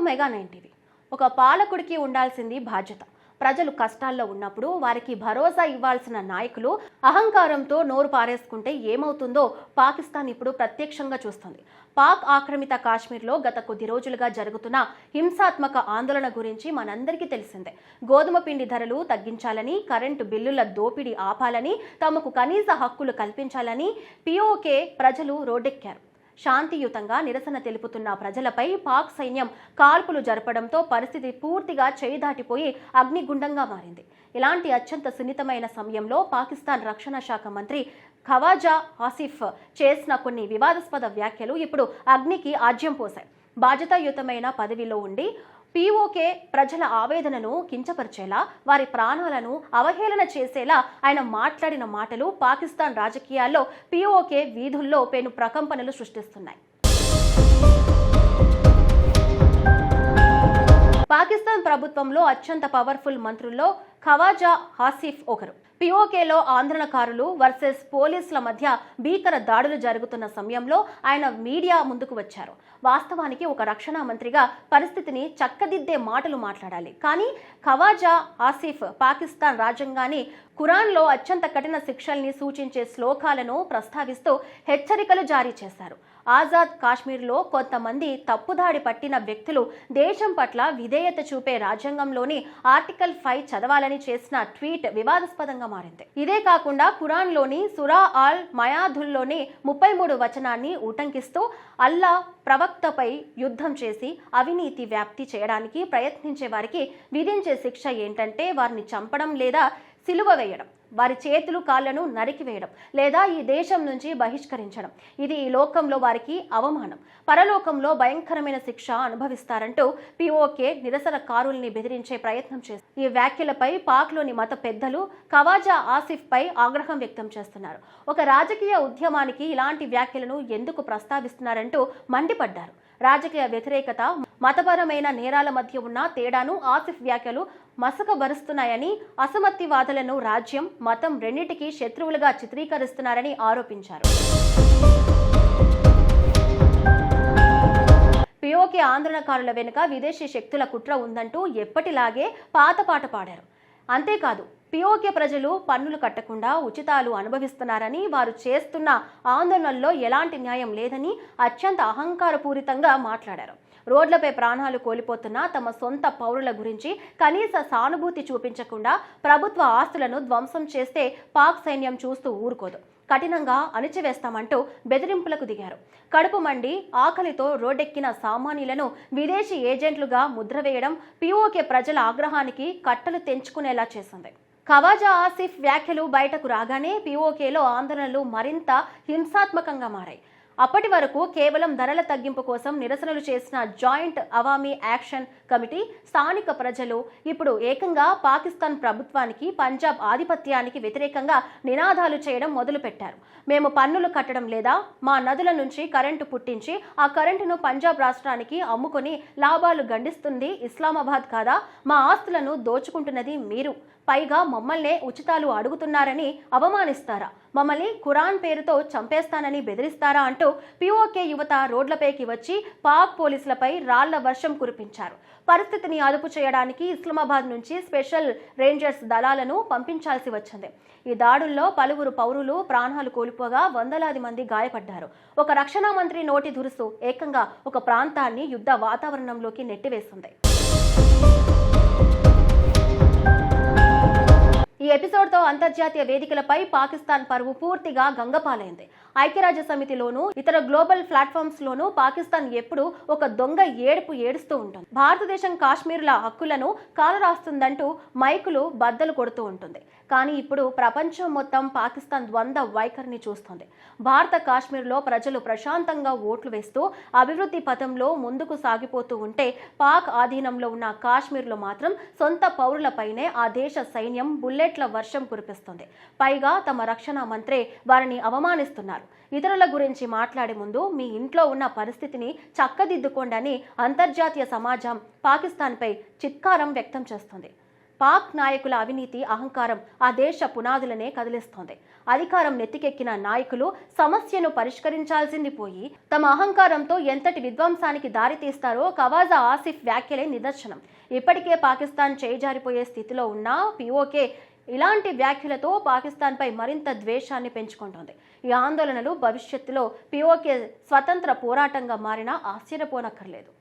Mega 9 TV. ఒక పాలకుడికి ఉండాల్సింది బాధ్యత. ప్రజలు కష్టాల్లో ఉన్నప్పుడు వారికి భరోసా ఇవ్వాల్సిన నాయకులు అహంకారంతో నోరు పారేసుకుంటే ఏమవుతుందో పాకిస్తాన్ ఇప్పుడు ప్రత్యక్షంగా చూస్తుంది. పాక్ ఆక్రమిత కాశ్మీర్లో గత కొద్ది రోజులుగా జరుగుతున్న హింసాత్మక ఆందోళన గురించి మనందరికీ తెలిసిందే. గోధుమ పిండి ధరలు తగ్గించాలని, కరెంటు బిల్లుల దోపిడీ ఆపాలని, తమకు కనీస హక్కులు కల్పించాలని పిఓకే ప్రజలు రోడ్డెక్కారు. శాంతియుతంగా నిరసన తెలుపుతున్న ప్రజలపై పాక్ సైన్యం కాల్పులు జరపడంతో పరిస్థితి పూర్తిగా చేయి దాటిపోయి అగ్నిగుండంగా మారింది. ఇలాంటి అత్యంత సున్నితమైన సమయంలో పాకిస్తాన్ రక్షణ శాఖ మంత్రి ఖవాజా ఆసిఫ్ చేసిన కొన్ని వివాదాస్పద వ్యాఖ్యలు ఇప్పుడు అగ్నికి ఆజ్యం పోశాయి. బాధ్యతాయుతమైన పదవిలో ఉండి పిఓకే ప్రజల ఆవేదనను కించపరిచేలా, వారి ప్రాణాలను అవహేళన చేసేలా ఆయన మాట్లాడిన మాటలు పాకిస్తాన్ రాజకీయాల్లో పిఓకే వీధుల్లో పెను ప్రకంపనలు సృష్టిస్తున్నాయి. పాకిస్తాన్ ప్రభుత్వంలో అత్యంత పవర్ఫుల్ మంత్రుల్లో ఖవాజా ఆసిఫ్ ఒకరు. పిఓకేలో ఆందోళనకారులు వర్సెస్ పోలీసుల మధ్య భీకర దాడులు జరుగుతున్న సమయంలో ఆయన మీడియా ముందుకు వచ్చారు. వాస్తవానికి ఒక రక్షణ మంత్రిగా పరిస్థితిని చక్కదిద్దే మాటలు మాట్లాడాలి. కానీ ఖవాజా ఆసిఫ్ పాకిస్తాన్ రాజ్యాంగాన్ని, ఖురాన్లో అత్యంత కఠిన శిక్షల్ని సూచించే శ్లోకాలను ప్రస్తావిస్తూ హెచ్చరికలు జారీ చేశారు. ఆజాద్ కాశ్మీర్లో కొంతమంది తప్పుదాడి పట్టిన వ్యక్తులు దేశం పట్ల విధేయత చూపే రాజ్యాంగంలోని ఆర్టికల్ 5 చదవాలని చేసిన ట్వీట్ వివాదాస్పదంగా మారింది. ఇదే కాకుండా ఖురాన్లోని సురా ఆల్ మయాదుల్లోని 33 వచనాన్ని ఉటంకిస్తూ అల్లా ప్రవక్తపై యుద్ధం చేసి అవినీతి వ్యాప్తి చేయడానికి ప్రయత్నించే వారికి విధించే శిక్ష ఏంటంటే వారిని చంపడం లేదా సిలువ వేయడం, వారి చేతులు కాళ్లను నరికివేయడం లేదా ఈ దేశం నుంచి బహిష్కరించడం. ఇది ఈ లోకంలో వారికి అవమానం, పరలోకంలో భయంకరమైన శిక్ష అనుభవిస్తారంటూ పిఓకే నిరసనకారుల్ని బెదిరించే ప్రయత్నం చేస్తారు. ఈ వ్యాఖ్యలపై పాక్లోని మత పెద్దలు ఖవాజా ఆసిఫ్ పై ఆగ్రహం వ్యక్తం చేస్తున్నారు. ఒక రాజకీయ ఉద్యమానికి ఇలాంటి వ్యాఖ్యలను ఎందుకు ప్రస్తావిస్తున్నారంటూ మండిపడ్డారు. రాజకీయ వ్యతిరేకత, మతపరమైన నేరాల మధ్య ఉన్న తేడాను ఆసిఫ్ వ్యాఖ్యలు మసకబరుస్తున్నాయని, అసమత్తివాదులను రాజ్యం, మతం రెండింటికి శత్రువులుగా చిత్రీకరిస్తున్నారని ఆరోపించారు. పిఓకే ఆందోళనకారుల వెనుక విదేశీ శక్తుల కుట్ర ఉందంటూ ఎప్పటిలాగే పాత పాడారు. అంతేకాదు, పిఓకే ప్రజలు పన్నులు కట్టకుండా ఉచితాలు అనుభవిస్తున్నారని, వారు చేస్తున్న ఆందోళనల్లో ఎలాంటి న్యాయం లేదని అత్యంత అహంకారపూరితంగా మాట్లాడారు. రోడ్లపై ప్రాణాలు కోల్పోతున్న తమ సొంత పౌరుల గురించి కనీస సానుభూతి చూపించకుండా ప్రభుత్వ ఆస్తులను ధ్వంసం చేస్తే పాక్ సైన్యం చూస్తూ ఊరుకోదు, కఠినంగా అణిచివేస్తామంటూ బెదిరింపులకు దిగారు. కడుపు మండి ఆకలితో రోడ్డెక్కిన సామాన్యులను విదేశీ ఏజెంట్లుగా ముద్ర వేయడం పిఓకే ప్రజల ఆగ్రహానికి కట్టలు తెంచుకునేలా చేసింది. ఖవాజా ఆసిఫ్ వ్యాఖ్యలు బయటకు రాగానే పిఓకేలో ఆందోళనలు మరింత హింసాత్మకంగా మారాయి. అప్పటి వరకు కేవలం ధరల తగ్గింపు కోసం నిరసనలు చేసిన జాయింట్ అవామీ యాక్షన్ కమిటీ స్థానిక ప్రజలు ఇప్పుడు ఏకంగా పాకిస్తాన్ ప్రభుత్వానికి, పంజాబ్ ఆధిపత్యానికి వ్యతిరేకంగా నినాదాలు చేయడం మొదలుపెట్టారు. మేము పన్నులు కట్టడం లేదా, మా నదుల నుంచి కరెంటు పుట్టించి ఆ కరెంటును పంజాబ్ రాష్ట్రానికి అమ్ముకొని లాభాలు గండిస్తుంది ఇస్లామాబాద్ కాదా, మా ఆస్తులను దోచుకుంటున్నది మీరు, పైగా మమ్మల్నే ఉచితాలు అడుగుతున్నారని అవమానిస్తారా, మమ్మల్ని ఖురాన్ పేరుతో చంపేస్తానని బెదిరిస్తారా అంటూ పిఓకే యువత రోడ్లపైకి వచ్చి పాక్ పోలీసులపై రాళ్ల వర్షం కురిపించారు. పరిస్థితిని అదుపు చేయడానికి ఇస్లామాబాద్ నుంచి స్పెషల్ రేంజర్స్ దళాలను పంపించాల్సి వచ్చింది. ఈ దాడుల్లో పలువురు పౌరులు ప్రాణాలు కోల్పోగా వందలాది మంది గాయపడ్డారు. ఒక రక్షణ మంత్రి నోటి దురుసు ఏకంగా ఒక ప్రాంతాన్ని యుద్ధ వాతావరణంలోకి నెట్టివేసింది. ఈ ఎపిసోడ్తో అంతర్జాతీయ వేదికలపై పాకిస్తాన్ పరువు పూర్తిగా గంగపాలైంది. ఐక్యరాజ్య సమితిలోనూ ఇతర గ్లోబల్ ప్లాట్ఫామ్స్ లోనూ పాకిస్తాన్ ఎప్పుడు ఒక దొంగ ఏడుపు ఏడుస్తూ ఉంటుంది. భారతదేశం కాశ్మీర్ల హక్కులను కాలరాస్తుందంటూ మైకులు బద్దలు కొడుతూ ఉంటుంది. కానీ ఇప్పుడు ప్రపంచం మొత్తం పాకిస్తాన్ ద్వంద్వ వైఖరిని చూస్తుంది. భారత కాశ్మీర్లో ప్రజలు ప్రశాంతంగా ఓట్లు వేస్తూ అభివృద్ధి పథంలో ముందుకు సాగిపోతూ ఉంటే, పాక్ ఆధీనంలో ఉన్న కాశ్మీర్లో మాత్రం సొంత పౌరులపైనే ఆ దేశ సైన్యం బుల్లెట్ల వర్షం కురిపిస్తుంది. పైగా తమ రక్షణ మంత్రే వారిని అవమానిస్తున్నారు. ఇతరుల గురించి మాట్లాడే ముందు మీ ఇంట్లో ఉన్న పరిస్థితిని చక్కదిద్దుకోండి అని అంతర్జాతీయ సమాజం పాకిస్తాన్పై చిత్కారం వ్యక్తం చేస్తుంది. పాక్ నాయకుల అవినీతి అహంకారం ఆ దేశ పునాదులనే కదిలిస్తోంది. అధికారం నెత్తికెక్కిన నాయకులు సమస్యను పరిష్కరించాల్సింది పోయి తమ అహంకారంతో ఎంతటి విధ్వంసానికి దారితీస్తారో ఖవాజా ఆసిఫ్ వ్యాఖ్యలే నిదర్శనం. ఇప్పటికే పాకిస్తాన్ చేజారిపోయే స్థితిలో ఉన్న పిఓకే ఇలాంటి వ్యాఖ్యలతో పాకిస్తాన్పై మరింత ద్వేషాన్ని పెంచుకుంటోంది. ఈ ఆందోళనలు భవిష్యత్తులో పిఓకే స్వతంత్ర పోరాటంగా మారినా ఆశ్చర్యపోనక్కర్లేదు.